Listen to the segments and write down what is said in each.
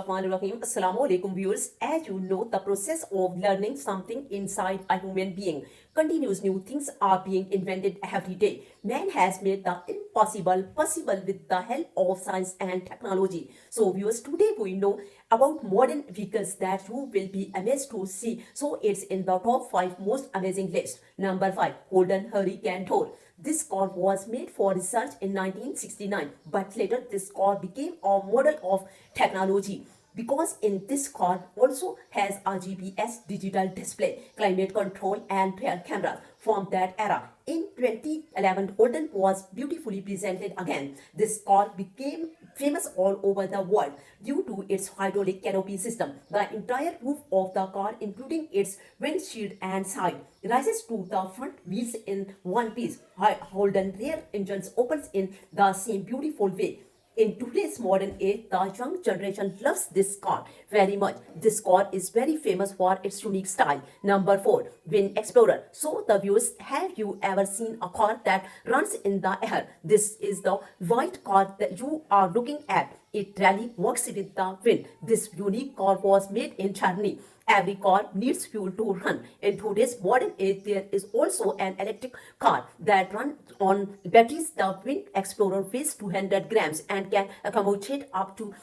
Bismillahirrahmanirrahim. Assalamu alaikum viewers. As you know, the process of learning something inside a human being continues. New things are being invented every day. Man has made the impossible possible with the help of science and technology. So viewers, today we know about modern vehicles that you will be amazed to see. So it's in the top 5 most amazing list. Number 5, Holden Hurricane Tour. This car was made for research in 1969, but later this car became a model of technology because in this car also has a GPS digital display, climate control and rear cameras from that era. In 2011, Holden was beautifully presented again. This car became famous all over the world due to its hydraulic canopy system. The entire roof of the car, including its windshield and side, rises to the front wheels in one piece. Holden rear engines opens in the same beautiful way. In today's modern age, the young generation loves this car very much. This car is very famous for its unique style. Number 4, Wind Explorer. So the viewers, have you ever seen a car that runs in the air? This is the white car that you are looking at. It really works with the wind. This unique car was made in Germany. Every car needs fuel to run. In today's modern age, there is also an electric car that runs on batteries. The Wind Explorer weighs 200 grams and can accommodate up to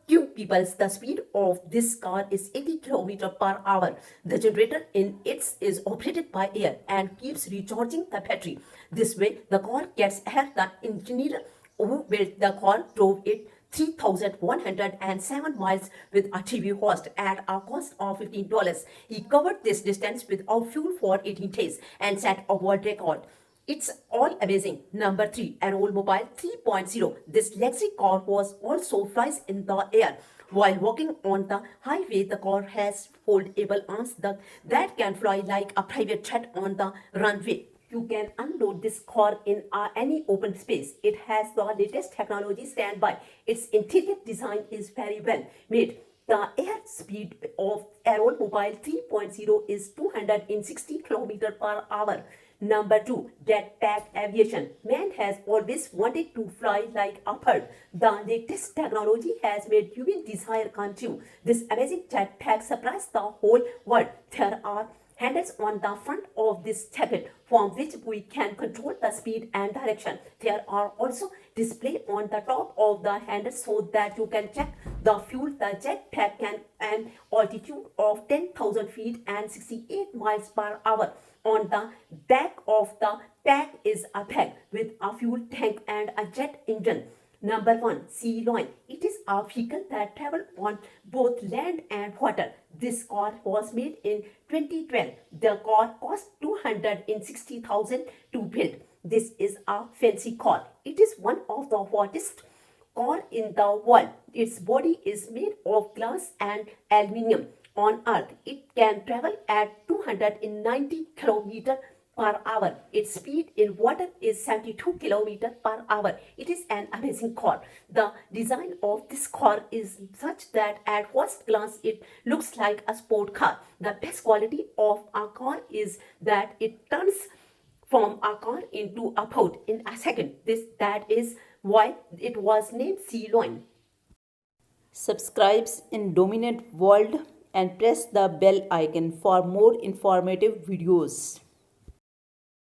2 people. The speed of this car is 80 km per hour. The generator in it is operated by air and keeps recharging the battery. This way, the car gets air. The engineer who built the car drove it 3,107 miles with a TV host at a cost of $15. He covered this distance without fuel for 18 days and set a world record. It's all amazing. Number 3, Errol Mobile 3.0. This luxury car was also flies in the air. While walking on the highway, the car has foldable arms that can fly like a private jet on the runway. You can unload this car in any open space. It has the latest technology standby. Its interior design is very well made. The air speed of Errol Mobile 3.0 is 260 km per hour. Number 2, Jetpack Aviation. Man has always wanted to fly like a bird. The latest technology has made human desire come true. This amazing jetpack surprised the whole world. There are handles on the front of this jacket from which we can control the speed and direction. There are also displays on the top of the handles so that you can check the fuel. The jetpack can an altitude of 10,000 feet and 68 miles per hour. On the back of the pack is a bag with a fuel tank and a jet engine. Number 1, Sea Lion. It is a vehicle that travels on both land and water. This car was made in 2012. The car cost 260,000 to build. This is a fancy car. It is one of the hottest car in the world. Its body is made of glass and aluminium. On Earth, it can travel at 290 km per hour. Its speed in water is 72 km per hour. It is an amazing car. The design of this car is such that at first glance it looks like a sport car. The best quality of a car is that it turns from a car into a boat in a second. That is why it was named Sea Lion. Subscribes in Dominant World and press the bell icon for more informative videos.